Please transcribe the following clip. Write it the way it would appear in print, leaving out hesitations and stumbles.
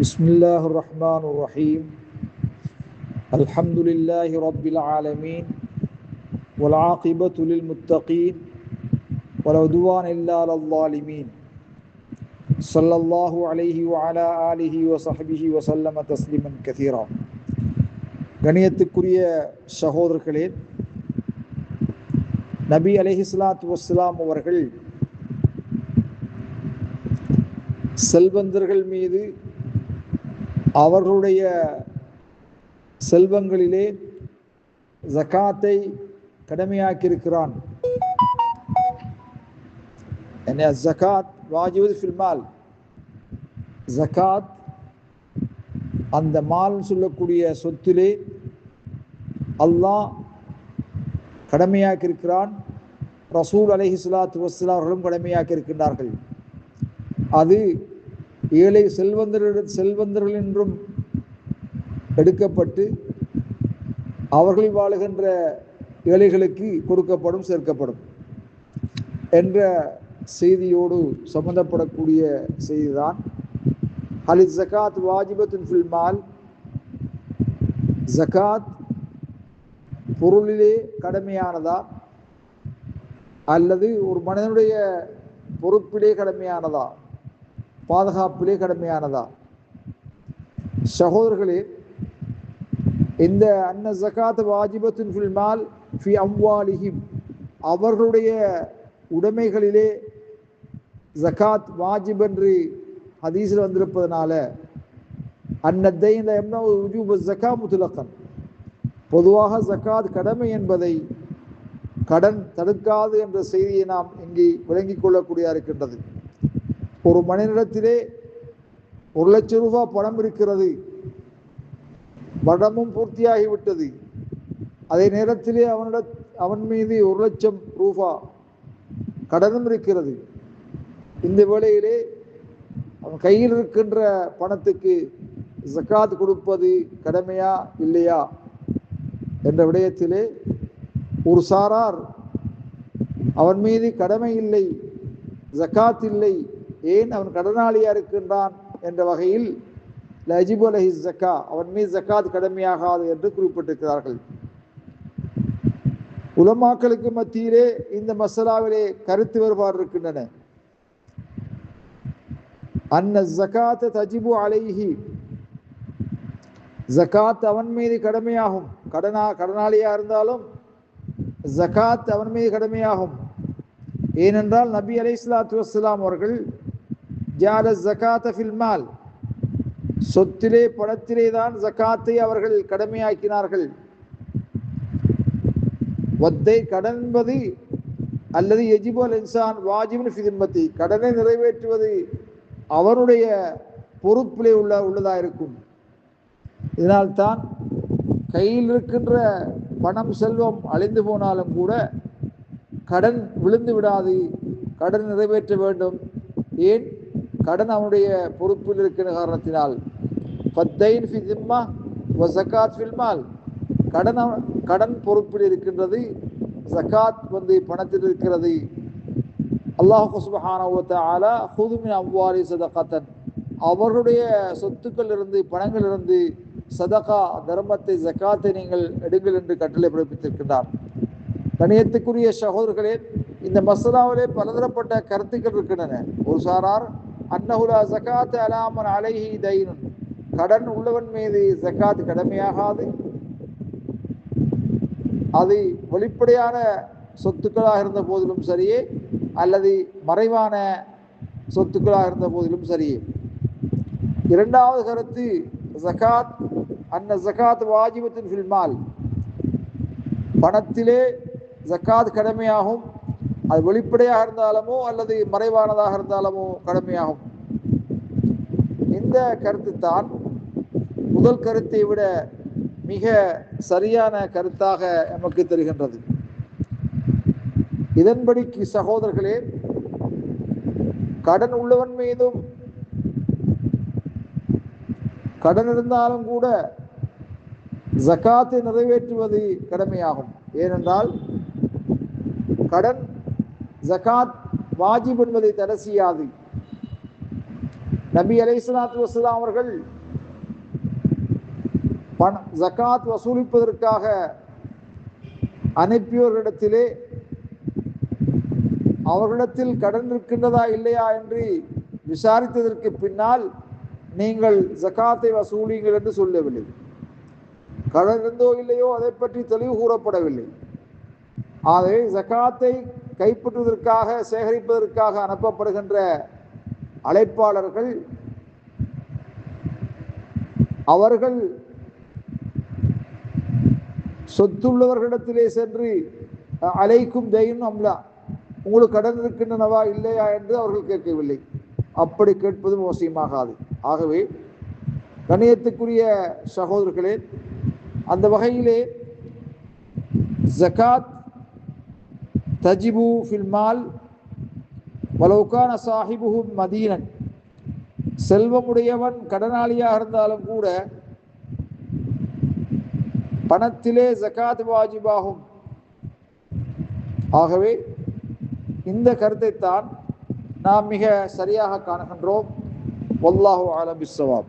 بسم الله الرحمن الرحيم الحمد لله رب العالمين والعاقبة للمتقين ولا عدوان إلا على الظالمين صلى الله عليه وعلى آله وصحبه وسلم تسليما كثيرا. கணியத்துக்குரிய சகோதரர்களே, நபி அலைஹிஸ்ஸலாத்து வஸ்ஸலாம் அவர்கள் செல்வந்தர்கள் மீது அவர்களுடைய செல்வங்களிலே ஜகாத்தை கடமையாக்கியிருக்கிறான். ஜகாத் வாஜிபு ஃபில் மால், ஜகாத் அந்த மால் சொல்லக்கூடிய சொத்திலே அல்லாஹ் கடமையாக்கியிருக்கிறான். ரசூல் அலைஹிஸ்ஸலாத்து வஸ்ஸலாம் அவர்களும் கடமையாக்கியிருக்கின்றார்கள். அது ஏழை செல்வந்தர்கள் என்றும் எடுக்கப்பட்டு அவர்கள் வாழுகின்ற ஏழைகளுக்கு கொடுக்கப்படும், சேர்க்கப்படும் என்ற செய்தியோடு சம்பந்தப்படக்கூடிய செய்திதான். ஹலி ஜகாத் வாஜிபத்துன் ஃபில் மால், ஜகாத் பொருளிலே கடமையானதா அல்லது ஒரு மனிதனுடைய பொறுப்பிலே கடமையானதா, பாதுகாப்பிலே கடமையானதா? சகோதரர்களே, இந்த அன்ன ஜகாத் வாஜிபத்துன் ஃபில் மால் ஃபி அம்வாலிஹிம், அவர்களுடைய உடைமைகளிலே ஜகாத் வாஜிப் என்று ஹதீஸில் வந்திருப்பதனால அன்னத்தைன் எம்னா உஜூபு ஜகா முத்லகன், பொதுவாக ஜகாத் கடமை என்பதை கடன் தடுக்காது என்ற செய்தியை நாம் இங்கே விளங்கிக் கொள்ளக்கூடியதாக இருக்கின்றது. ஒரு மனிதனிடத்திலே 1 லட்சம் ரூபாய் பணம் இருக்கிறது, வருடமும் பூர்த்தியாகிவிட்டது. அதே நேரத்திலே அவன் மீது 1 லட்சம் ரூபாய் கடனும் இருக்கிறது. இந்த வேளையிலே அவன் கையில் இருக்கின்ற பணத்துக்கு ஜகாத் கொடுப்பது கடமையா இல்லையா என்ற விடயத்திலே ஒரு சாரார் அவன் மீது கடமை இல்லை, ஜகாத் இல்லை, ஏன் அவன் கடனாளியா இருக்கின்றான் என்ற வகையில் லஜிபு அலைஹி ஜக்கா, அவன் மீது ஜகாத் கடமையாகாது என்று குறிப்பிட்டிருக்கிறார்கள். உலமாக்களுக்கு மத்தியிலே இந்த மசலாவிலே கருத்து வேறுபாடு இருக்கின்றன. அன்ன ஜகாத் தஜிபு அலைஹி, ஜகாத் அவன் மீது கடமையாகும். கடனாளியா இருந்தாலும் ஜகாத் அவன் மீது கடமையாகும். ஏனென்றால் நபி அலைஹிஸ்ஸலாத்து வஸ்ஸலாம் அவர்கள் ஜால ஜகாத் ஃபில் மால், சொத்திலே பணத்திலே தான் ஜகாத்தை அவர்கள் கடமையாக்கினார்கள். வத்தை கடன் என்பது அல்லது யஜிபு அல் இன்சான் வாஜிபுன் ஃபி திம்மத்தி, கடனை நிறைவேற்றுவது அவருடைய பொறுப்பிலே உள்ளதாக இருக்கும். இதனால்தான் கையில் இருக்கின்ற பணம் செல்வம் அழிந்து போனாலும் கூட கடன் விழுந்து விடாது, கடன் நிறைவேற்ற வேண்டும். ஏன்? கடன் அவனுடைய பொறுப்பில் இருக்கிற காரணத்தினால். ஃபத்தைன் ஃபி திம்மா வ ஜகாத் ஃபில் மால், கடன் பொறுப்பில் இருக்கின்றது, ஜகாத் பணத்தில் இருக்கிறது. அல்லாஹ் சுப்ஹானஹு வ தஆலா ஹுது மின் அம்வாலி ஸதகத்தன், அவர்களுடைய சொத்துக்களிலிருந்து பணங்களிலிருந்து சதகா தர்மத்தை ஜகாத்தை நீங்கள் எடுங்கள் என்று கட்டளை பிறப்பித்திருக்கின்றார். கணியத்துக்குரிய சகோதரர்களே, இந்த மசலாவிலே பலதரப்பட்ட கருத்துக்கள் இருக்கின்றன. ஒரு சாரார் அன்னஹுலா ஜகாத் அலாமன் அலைஹி தைனுன், கடன் உள்ளவன் மீது ஜகாத் கடமையாகாது. அது வெளிப்படையான சொத்துக்களாக இருந்த போதிலும் சரியே அல்லது மறைவான சொத்துக்களாக இருந்த போதிலும் சரியே. இரண்டாவது கருத்து ஜகாத் அன்ன ஜகாத் வாஜிபத்துன் ஃபில் மால், பணத்திலே ஜகாத் கடமையாகும். அது வெளிப்படையாக இருந்தாலுமோ அல்லது மறைவானதாக இருந்தாலுமோ கடமையாகும். இந்த கருத்து தான் முதல் கருத்தை விட மிக சரியான கருத்தாக நமக்கு தெரிகின்றது. இதன்படிக்கு சகோதரர்களே, கடன் உள்ளவன் மீதும் கடன் இருந்தாலும் கூட ஜகாத்தை நிறைவேற்றுவது கடமையாகும். ஏனென்றால் கடன் ஜகாத் வாஜிப் என்பதை தடை செய்யாது. நபி அலைஹிஸ்ஸலாத்து வஸ்ஸலாம் அவர்கள் ஜகாத் வசூலிப்பதற்காக அனுப்பியோரிடத்திலே அவர்களிடத்தில் கடன் இருக்கின்றதா இல்லையா என்று விசாரித்ததற்கு பின்னால் நீங்கள் ஜகாத்தை வசூலிங்கள் என்று சொல்லவில்லை. கடன் இருந்தோ இல்லையோ அதை பற்றி தெளிவு கூறப்படவில்லை. ஆகவே ஜகாத்தை கைப்பற்றுவதற்காக சேகரிப்பதற்காக அனுப்பப்படுகின்ற அழைப்பாளர்கள் அவர்கள் சொத்துள்ளவர்களிடத்திலே சென்று அலைக்கும் தெய்ன் அம்லா, உங்களுக்கு கடன் இருக்கின்றனவா இல்லையா என்று அவர்கள் கேட்கவில்லை. அப்படி கேட்பது அவசியமாகாது. ஆகவே கண்ணியத்துக்குரிய சகோதரர்களே, அந்த வகையிலே ஜகாத் தஜிபு ஃபில் மால் வலௌகான சாஹிபுஹு மதீனன், செல்வமுடையவன் கடனாளியாக இருந்தாலும் கூட பணத்திலே ஜகாத் வாஜிபாகும். ஆகவே இந்த கருத்தை தான் நாம் மிக சரியாக காணுகின்றோம். வல்லாஹு அலம் பிஸ்ஸவாப்.